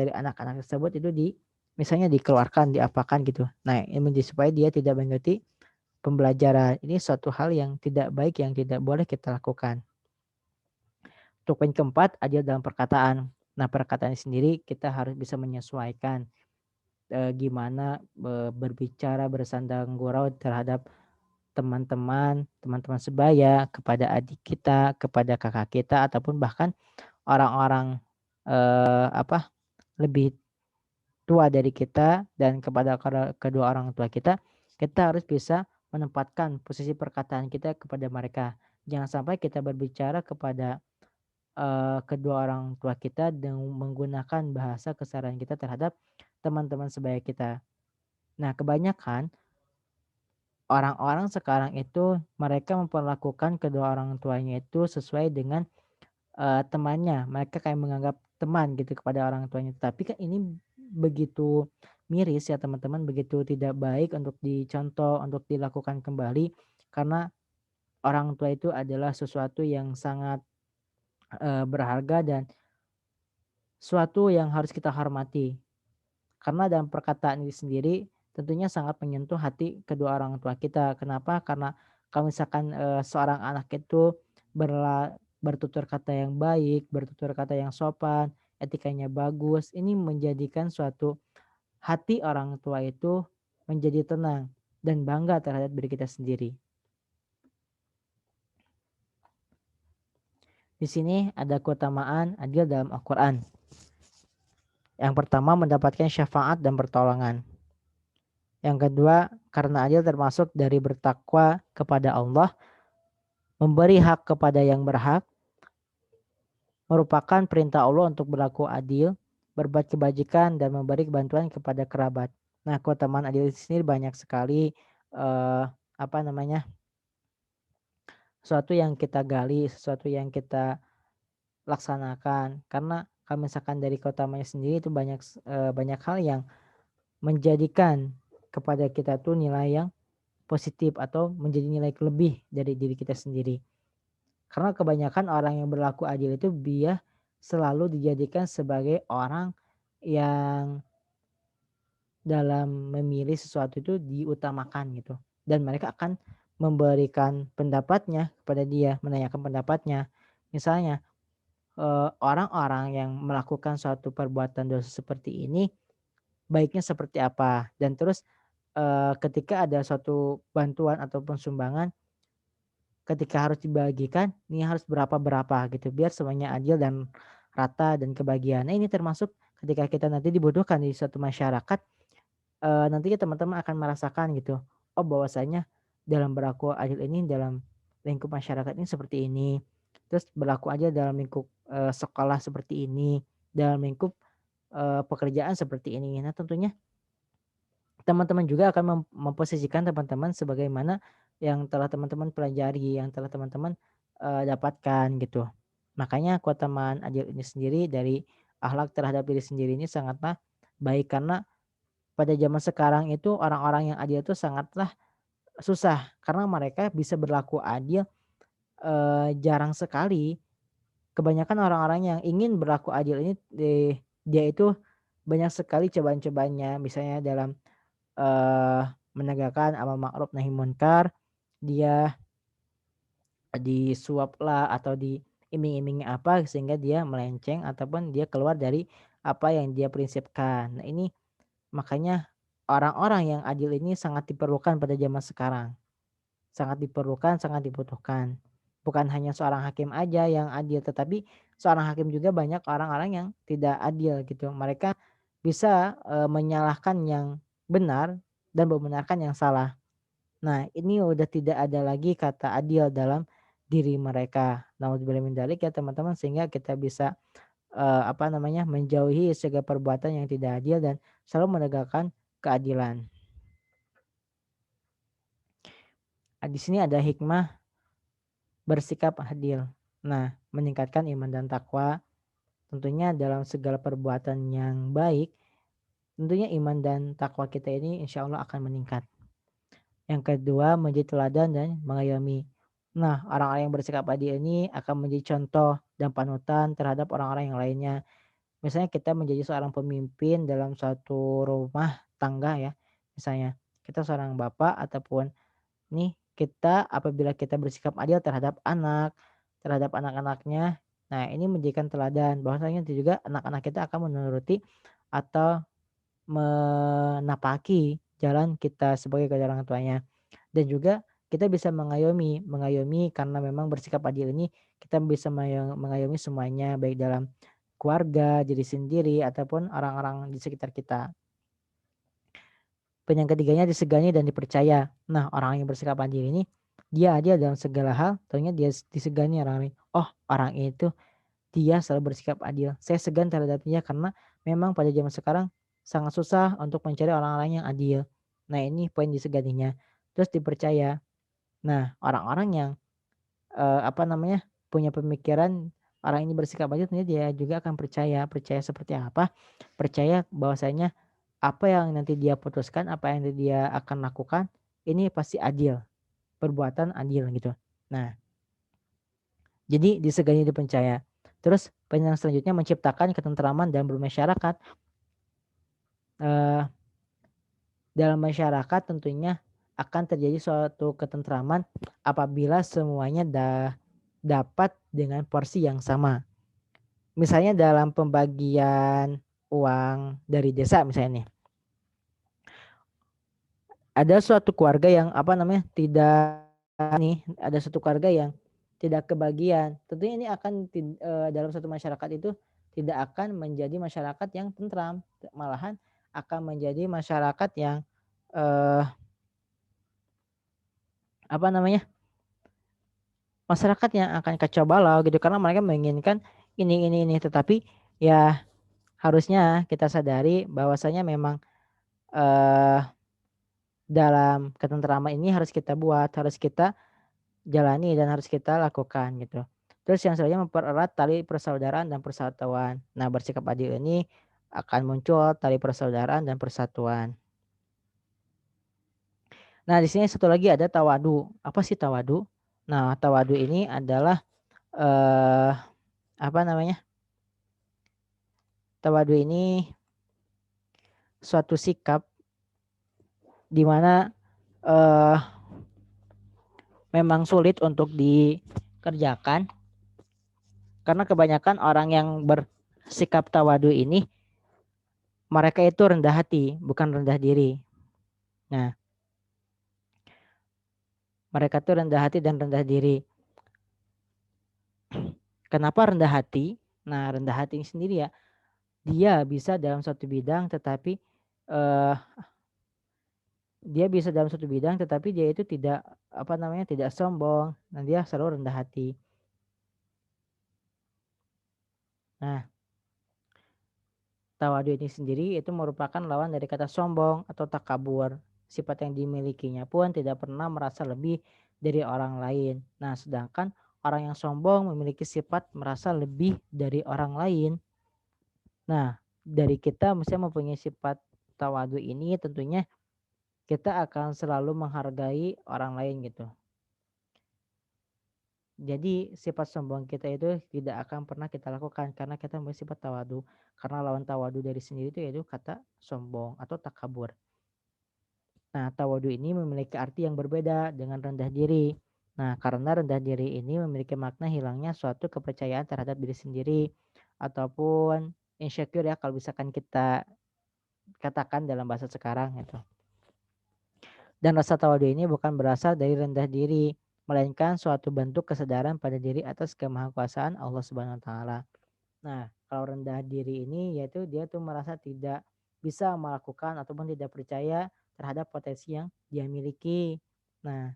anak-anak tersebut itu misalnya dikeluarkan, diapakan gitu. Nah, ini supaya dia tidak mengikuti pembelajaran. Ini suatu hal yang tidak baik yang tidak boleh kita lakukan. Untuk poin keempat, adil dalam perkataan. Nah, perkataan sendiri kita harus bisa menyesuaikan, gimana, berbicara bersandang gurau terhadap teman-teman sebaya, kepada adik kita, kepada kakak kita, ataupun bahkan orang-orang, lebih tua dari kita dan kepada kedua orang tua kita harus bisa menempatkan posisi perkataan kita kepada mereka. Jangan sampai kita berbicara kepada, kedua orang tua kita dengan menggunakan bahasa keseharian kita terhadap teman-teman sebaya kita. Nah, kebanyakan orang-orang sekarang itu mereka memperlakukan kedua orang tuanya itu sesuai dengan, temannya. Mereka kayak menganggap teman gitu kepada orang tuanya. Tapi kan ini begitu miris ya teman-teman, begitu tidak baik untuk dicontoh, untuk dilakukan kembali karena orang tua itu adalah sesuatu yang sangat, berharga dan suatu yang harus kita hormati. Karena dalam perkataan ini sendiri tentunya sangat menyentuh hati kedua orang tua kita. Kenapa? Karena kalau misalkan, seorang anak itu bertutur kata yang baik, bertutur kata yang sopan, etikanya bagus, ini menjadikan suatu hati orang tua itu menjadi tenang dan bangga terhadap diri kita sendiri. Di sini ada keutamaan adil dalam Al-Quran. Yang pertama mendapatkan syafaat dan pertolongan. Yang kedua, karena adil termasuk dari bertakwa kepada Allah, memberi hak kepada yang berhak, merupakan perintah Allah untuk berlaku adil, berbuat kebajikan dan memberi bantuan kepada kerabat. Nah, keutamaan adil di sini banyak sekali eh, apa namanya? Sesuatu yang kita gali, sesuatu yang kita laksanakan. Karena kalau misalkan dari keutamanya sendiri itu banyak hal yang menjadikan kepada kita tuh nilai yang positif atau menjadi nilai lebih dari diri kita sendiri. Karena kebanyakan orang yang berlaku adil itu dia selalu dijadikan sebagai orang yang dalam memilih sesuatu itu diutamakan gitu. Dan mereka akan memberikan pendapatnya kepada dia, menanyakan pendapatnya. Misalnya, orang-orang yang melakukan suatu perbuatan dosa seperti ini baiknya seperti apa dan terus, ketika ada suatu bantuan ataupun sumbangan ketika harus dibagikan, ini harus berapa-berapa gitu, biar semuanya adil dan rata dan kebagian. Nah, ini termasuk ketika kita nanti dibutuhkan di suatu masyarakat, nantinya teman-teman akan merasakan gitu, oh bahwasanya dalam berlaku adil ini dalam lingkup masyarakat ini seperti ini, terus berlaku adil dalam lingkup, sekolah seperti ini, dalam lingkup, pekerjaan seperti ini. Nah, tentunya teman-teman juga akan memposisikan teman-teman sebagaimana yang telah teman-teman pelajari, yang telah teman-teman, dapatkan gitu. Makanya keutamaan adil ini sendiri dari akhlak terhadap diri sendiri ini sangatlah baik karena pada zaman sekarang itu orang-orang yang adil itu sangatlah susah karena mereka bisa berlaku adil, jarang sekali. Kebanyakan orang-orang yang ingin berlaku adil ini dia itu banyak sekali cobaan-cobaannya misalnya dalam Eee, menegakkan amar ma'ruf nahi munkar, dia disuaplah atau diiming-imingi apa sehingga dia melenceng ataupun dia keluar dari apa yang dia prinsipkan. Nah, ini makanya orang-orang yang adil ini sangat diperlukan pada zaman sekarang, sangat diperlukan, sangat dibutuhkan. Bukan hanya seorang hakim aja yang adil, tetapi seorang hakim juga banyak orang-orang yang tidak adil gitu. Mereka bisa, menyalahkan yang benar dan membenarkan yang salah. Nah, ini udah tidak ada lagi kata adil dalam diri mereka. Naudzubillah min dzalik ya teman-teman, sehingga kita bisa, apa namanya, menjauhi segala perbuatan yang tidak adil dan selalu menegakkan keadilan. Di sini ada hikmah bersikap adil. Nah, meningkatkan iman dan takwa tentunya dalam segala perbuatan yang baik, tentunya iman dan takwa kita ini insya Allah akan meningkat. Yang kedua, menjadi teladan dan mengayomi. Nah, orang-orang yang bersikap adil ini akan menjadi contoh dan panutan terhadap orang-orang yang lainnya. Misalnya kita menjadi seorang pemimpin dalam suatu rumah tangga ya. Misalnya kita seorang bapak ataupun nih kita apabila kita bersikap adil terhadap anak-anaknya. Nah, ini menjadikan teladan bahwasanya nanti juga anak-anak kita akan menuruti atau menapaki jalan kita sebagai kedua orang tuanya. Dan juga kita bisa mengayomi karena memang bersikap adil ini kita bisa mengayomi semuanya baik dalam keluarga, diri sendiri ataupun orang-orang di sekitar kita. Dan yang ketiganya disegani dan dipercaya. Nah, orang yang bersikap adil ini dia adil dalam segala hal, tentunya dia disegani orang lain. Oh, orang itu dia selalu bersikap adil. Saya segan terhadap dia karena memang pada zaman sekarang sangat susah untuk mencari orang-orang yang adil. Nah, ini poin diseganinya. Terus dipercaya. Nah, orang-orang yang, apa namanya, punya pemikiran orang ini bersikap adil tentunya dia juga akan percaya. Percaya seperti apa? Percaya bahwasanya apa yang nanti dia putuskan, apa yang nanti dia akan lakukan, ini pasti adil, perbuatan adil gitu. Nah, jadi disegani dipercaya. Terus yang selanjutnya menciptakan ketentraman dan bermasyarakat. Eh, dalam masyarakat tentunya akan terjadi suatu ketentraman apabila semuanya dapat dengan porsi yang sama. Misalnya dalam pembagian uang dari desa misalnya nih. Ada suatu keluarga yang tidak nih, ada suatu keluarga yang tidak kebagian. Tentunya ini akan dalam satu masyarakat itu tidak akan menjadi masyarakat yang tentram, malahan akan menjadi masyarakat yang eh, masyarakat yang akan kacau balau gitu karena mereka menginginkan ini, tetapi ya harusnya kita sadari bahwasanya memang eh dalam ketentraman ini harus kita buat, harus kita jalani dan harus kita lakukan gitu. Terus yang selanjutnya mempererat tali persaudaraan dan persatuan. Nah, bersikap adil ini akan muncul tali persaudaraan dan persatuan. Nah, di sini satu lagi ada tawadu. Apa sih tawadu? Nah, tawadu ini adalah eh apa namanya? Tawadu ini suatu sikap di mana eh memang sulit untuk dikerjakan karena kebanyakan orang yang bersikap tawadu ini mereka itu rendah hati, bukan rendah diri. Nah, mereka tuh rendah hati dan rendah diri. Kenapa rendah hati? Nah, rendah hati ini sendiri ya, dia bisa dalam suatu bidang tetapi eh, dia bisa dalam suatu bidang tetapi dia itu tidak sombong dan dia selalu rendah hati. Nah, tawadu ini sendiri itu merupakan lawan dari kata sombong atau takabur. Sifat yang dimilikinya pun tidak pernah merasa lebih dari orang lain. Nah, sedangkan orang yang sombong memiliki sifat merasa lebih dari orang lain. Nah, dari kita misalnya mempunyai sifat tawadu ini tentunya kita akan selalu menghargai orang lain gitu. Jadi sifat sombong kita itu tidak akan pernah kita lakukan karena kita mempunyai sifat tawadu. Karena lawan tawadu dari sendiri itu yaitu kata sombong atau takabur. Nah, tawadu ini memiliki arti yang berbeda dengan rendah diri. Nah, karena rendah diri ini memiliki makna hilangnya suatu kepercayaan terhadap diri sendiri ataupun insecure ya kalau misalkan kita katakan dalam bahasa sekarang itu. Dan rasa tawadu ini bukan berasal dari rendah diri, melainkan suatu bentuk kesadaran pada diri atas kemahakuasaan Allah Subhanahu wa taala. Nah, kalau rendah diri ini yaitu dia tuh merasa tidak bisa melakukan ataupun tidak percaya terhadap potensi yang dia miliki. Nah,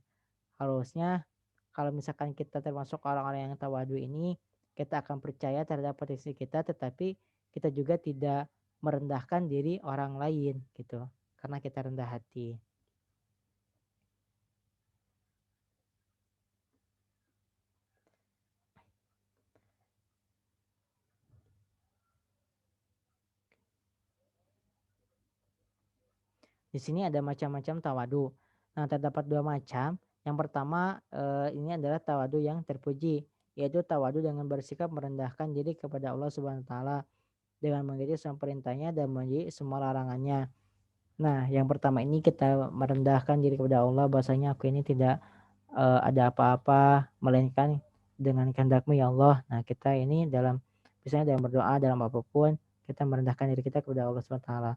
harusnya kalau misalkan kita termasuk orang-orang yang tawadu ini, kita akan percaya terhadap potensi kita tetapi kita juga tidak merendahkan diri orang lain gitu. Karena kita rendah hati. Di sini ada macam-macam tawadu. Nah, terdapat dua macam. Yang pertama ini adalah tawadu yang terpuji, yaitu tawadu dengan bersikap merendahkan diri kepada Allah Subhanahu wa taala dengan mengikuti semua perintahnya dan menjauhi semua larangannya. Nah, yang pertama ini kita merendahkan diri kepada Allah bahwasanya aku ini tidak ada apa-apa melainkan dengan kehendak-Mu ya Allah. Nah, kita ini misalnya dalam berdoa dalam apapun kita merendahkan diri kita kepada Allah Subhanahu wa taala.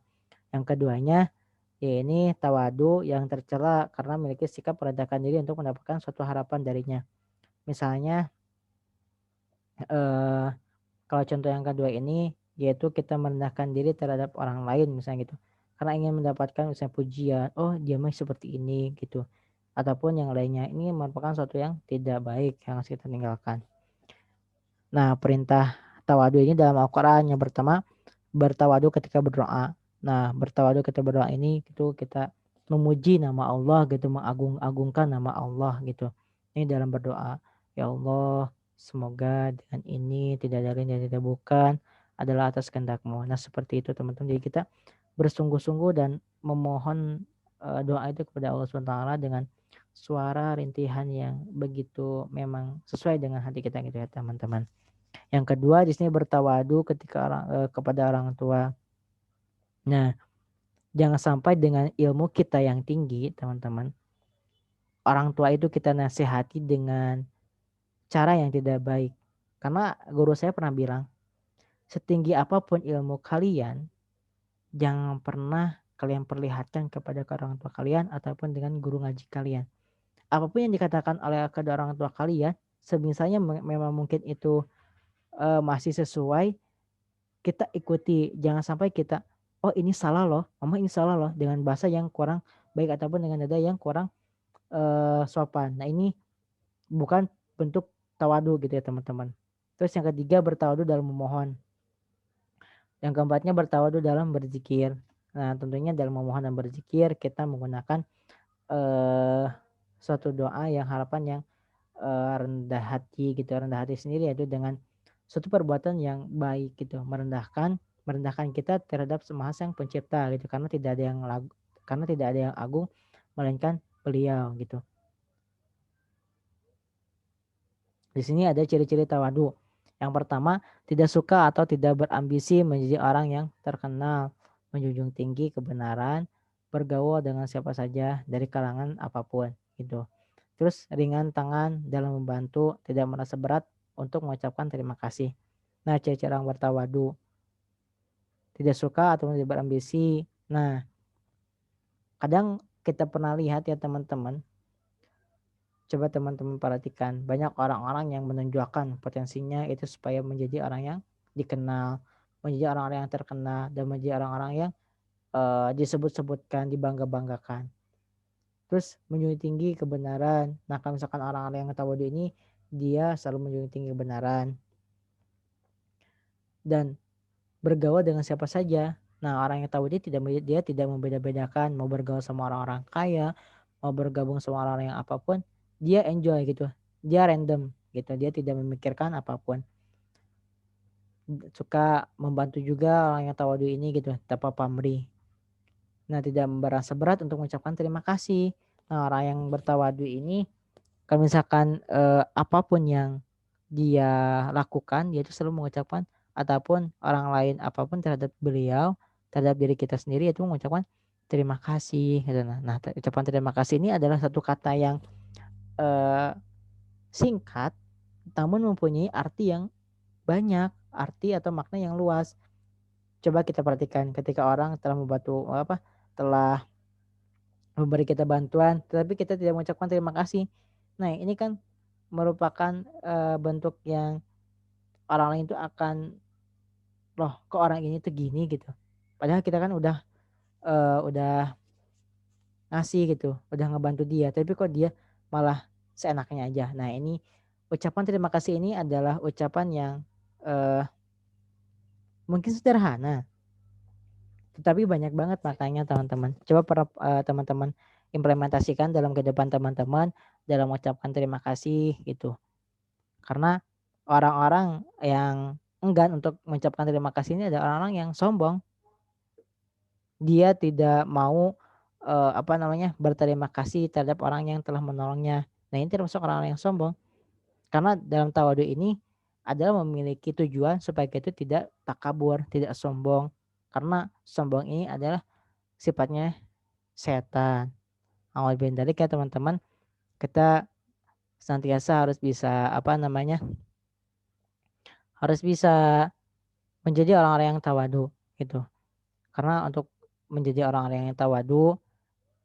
Yang keduanya ya ini tawadu yang tercela karena memiliki sikap merendahkan diri untuk mendapatkan suatu harapan darinya. Misalnya eh, kalau contoh yang kedua ini yaitu kita merendahkan diri terhadap orang lain misalnya gitu. Karena ingin mendapatkan misalnya pujian, oh dia mah seperti ini gitu. Ataupun yang lainnya ini merupakan suatu yang tidak baik yang harus kita tinggalkan. Nah, perintah tawadu ini dalam Al-Qur'an yang pertama bertawadu ketika berdoa. Nah, bertawadu ketika berdoa ini itu kita memuji nama Allah gitu, mengagung-agungkan nama Allah gitu. Ini dalam berdoa. Ya Allah, semoga dengan ini tidak ada lain dan tidak bukan adalah atas kehendak-Mu. Nah, seperti itu teman-teman. Jadi kita bersungguh-sungguh dan memohon doa itu kepada Allah SWT dengan suara rintihan yang begitu memang sesuai dengan hati kita gitu ya teman-teman. Yang kedua di sini bertawadu kepada orang tua. Nah, jangan sampai dengan ilmu kita yang tinggi teman-teman, orang tua itu kita nasihati dengan cara yang tidak baik. Karena guru saya pernah bilang, setinggi apapun ilmu kalian, jangan pernah kalian perlihatkan kepada orang tua kalian ataupun dengan guru ngaji kalian. Apapun yang dikatakan oleh kedua orang tua kalian, semisalnya memang mungkin itu masih sesuai, kita ikuti. Jangan sampai kita, oh ini salah loh, mama ini salah loh, dengan bahasa yang kurang baik ataupun dengan nada yang kurang sopan. Nah ini bukan bentuk tawadu gitu ya teman-teman. Terus yang ketiga bertawadu dalam memohon. Yang keempatnya bertawadu dalam berzikir. Nah tentunya dalam memohon dan berzikir kita menggunakan eh, suatu doa yang harapan yang rendah hati gitu, rendah hati sendiri yaitu dengan suatu perbuatan yang baik gitu, merendahkan kita terhadap Semua Sang Pencipta gitu, karena tidak ada yang agung melainkan Beliau gitu. Di sini ada ciri-ciri tawadu. Yang pertama, tidak suka atau tidak berambisi menjadi orang yang terkenal, menjunjung tinggi kebenaran, bergaul dengan siapa saja dari kalangan apapun gitu. Terus ringan tangan dalam membantu, tidak merasa berat untuk mengucapkan terima kasih. Nah, ciri-ciri orang bertawadu, tidak suka atau tidak berambisi. Nah, kadang kita pernah lihat ya teman-teman, coba teman-teman perhatikan, banyak orang-orang yang menunjukkan potensinya itu supaya menjadi orang yang dikenal, menjadi orang-orang yang terkenal, dan menjadi orang-orang yang disebut-sebutkan, dibangga-banggakan. Terus menjunjung tinggi kebenaran. Nah, kalau misalkan orang-orang yang tawadu ini, dia selalu menjunjung tinggi kebenaran dan bergaul dengan siapa saja. Nah, orang yang tahu dia tidak membeda-bedakan mau bergaul sama orang-orang kaya, mau bergabung sama orang-orang yang apapun, dia enjoy gitu. Dia random gitu. Dia tidak memikirkan apapun. Suka membantu juga orang yang tawadu ini gitu, tanpa pamrih. Nah, tidak merasa berat untuk mengucapkan terima kasih. Nah, orang yang bertawadu ini kalau misalkan apapun yang dia lakukan, dia itu selalu mengucapkan ataupun orang lain apapun terhadap beliau, terhadap diri kita sendiri itu mengucapkan terima kasih gitu. Nah, ucapan terima kasih ini adalah satu kata yang eh, singkat namun mempunyai arti yang banyak, arti atau makna yang luas. Coba kita perhatikan ketika orang telah telah memberi kita bantuan, tetapi kita tidak mengucapkan terima kasih. Nah, ini kan merupakan bentuk yang orang lain itu akan, loh kok orang ini tuh gini gitu. Padahal kita kan udah ngasih gitu, udah ngebantu dia, tapi kok dia malah seenaknya aja. Nah ini ucapan terima kasih ini adalah ucapan yang eh, mungkin sederhana, tetapi banyak banget maknanya teman-teman. Coba teman-teman implementasikan dalam kehidupan teman-teman dalam mengucapkan terima kasih gitu. Karena orang-orang yang enggan untuk mengucapkan terima kasih ini adalah orang-orang yang sombong. Dia tidak mau berterima kasih terhadap orang yang telah menolongnya. Nah, ini termasuk orang-orang yang sombong. Karena dalam tawadu ini adalah memiliki tujuan supaya kita tidak takabur, tidak sombong. Karena sombong ini adalah sifatnya setan. Awal dari ya teman-teman, kita senantiasa harus bisa harus bisa menjadi orang-orang yang tawadu gitu. Karena untuk menjadi orang-orang yang tawadu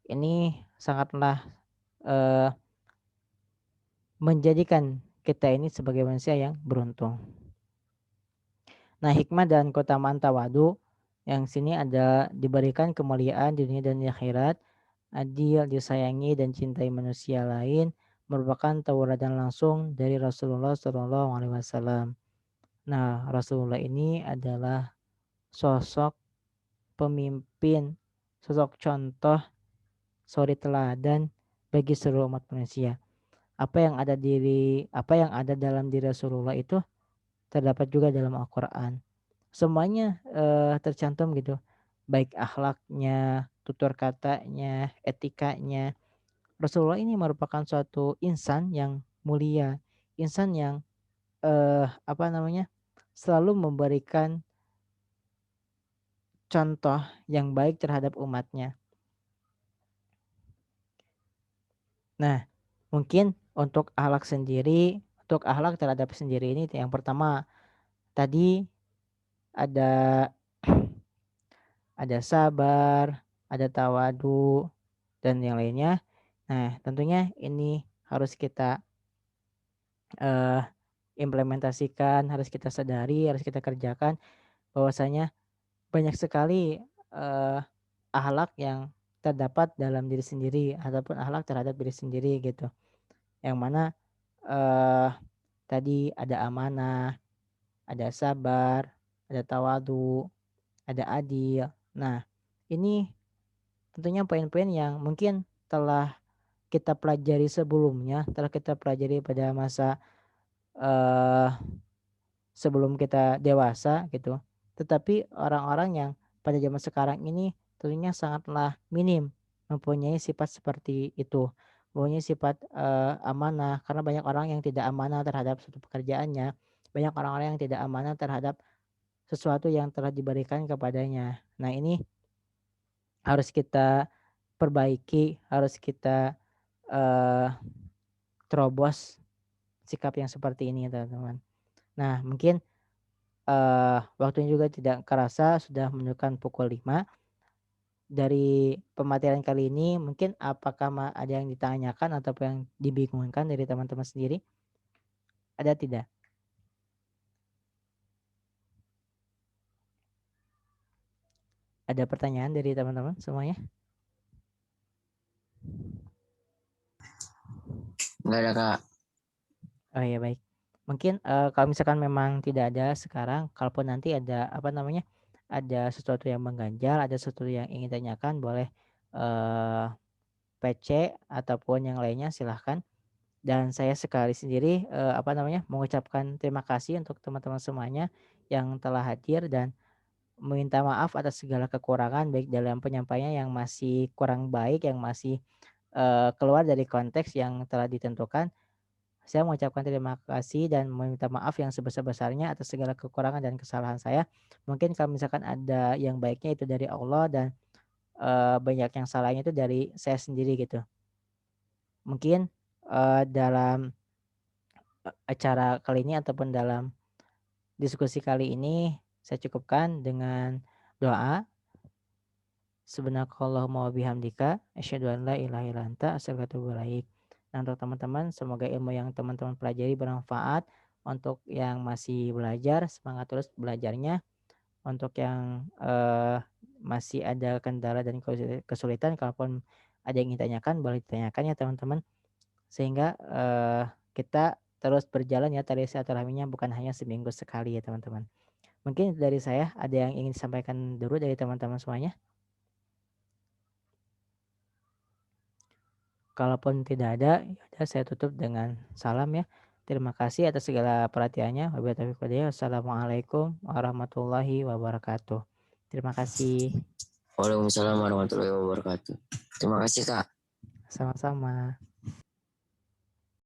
ini sangatlah eh, menjadikan kita ini sebagai manusia yang beruntung. Nah, hikmah dan keutamaan tawadu yang sini ada diberikan kemuliaan di dunia dan di akhirat, adil, disayangi dan cintai manusia lain, merupakan tauradan langsung dari Rasulullah Shallallahu Alaihi Wasallam. Nah, Rasulullah ini adalah sosok pemimpin, sosok contoh, suri teladan bagi seluruh umat manusia. Apa yang ada dalam diri Rasulullah itu terdapat juga dalam Al-Qur'an. Semuanya tercantum gitu. Baik akhlaknya, tutur katanya, etikanya, Rasulullah ini merupakan suatu insan yang mulia, insan yang selalu memberikan contoh yang baik terhadap umatnya. Nah, mungkin untuk akhlak terhadap sendiri ini yang pertama tadi ada ada sabar, ada tawadu dan yang lainnya. Nah, tentunya ini harus kita eh, implementasikan, harus kita sadari, harus kita kerjakan bahwasanya banyak sekali eh, akhlak yang terdapat dalam diri sendiri ataupun akhlak terhadap diri sendiri gitu. Yang mana eh tadi ada amanah, ada sabar, ada tawadu, ada adil. Nah, ini tentunya poin-poin yang mungkin telah kita pelajari sebelumnya, telah kita pelajari pada masa eh sebelum kita dewasa gitu. Tetapi orang-orang yang pada zaman sekarang ini tentunya sangatlah minim mempunyai sifat seperti itu. Mempunyai sifat amanah karena banyak orang yang tidak amanah terhadap suatu pekerjaannya. Banyak orang-orang yang tidak amanah terhadap sesuatu yang telah diberikan kepadanya. Nah, ini harus kita perbaiki, harus kita eh terobos sikap yang seperti ini, teman-teman. Nah, mungkin waktunya juga tidak kerasa sudah menunjukkan pukul 5. Dari pematerian kali ini mungkin apakah ada yang ditanyakan atau yang dibingungkan dari teman-teman sendiri? Ada tidak? Ada pertanyaan dari teman-teman semuanya? Enggak ada, Kak. Oh ya, baik. Mungkin kalau misalkan memang tidak ada sekarang, kalaupun nanti ada ada sesuatu yang mengganjal, ada sesuatu yang ingin tanyakan boleh PC ataupun yang lainnya silahkan. Dan saya sekali sendiri mengucapkan terima kasih untuk teman-teman semuanya yang telah hadir dan meminta maaf atas segala kekurangan baik dalam penyampaiannya yang masih kurang baik, yang masih keluar dari konteks yang telah ditentukan. Saya mengucapkan terima kasih dan meminta maaf yang sebesar-besarnya atas segala kekurangan dan kesalahan saya. Mungkin kalau misalkan ada yang baiknya itu dari Allah dan banyak yang salahnya itu dari saya sendiri gitu. Mungkin dalam acara kali ini ataupun dalam diskusi kali ini saya cukupkan dengan doa. Subhanakallahumma wa bihamdika asyhadu an la ilaha illa anta astaghfiruka wa atubu ilaik. Nah, untuk teman-teman semoga ilmu yang teman-teman pelajari bermanfaat. Untuk yang masih belajar semangat terus belajarnya. Untuk yang masih ada kendala dan kesulitan kalaupun ada yang ingin tanyakan boleh ditanyakan ya teman-teman. Sehingga kita terus berjalan ya tali silaturahminya bukan hanya seminggu sekali ya teman-teman. Mungkin dari saya ada yang ingin disampaikan dulu dari teman-teman semuanya? Kalaupun tidak ada, ya udah saya tutup dengan salam ya. Terima kasih atas segala perhatiannya. Wabillahi taufiq walhidayah. Wassalamualaikum warahmatullahi wabarakatuh. Terima kasih. Waalaikumsalam warahmatullahi wabarakatuh. Terima kasih, Kak. Sama-sama.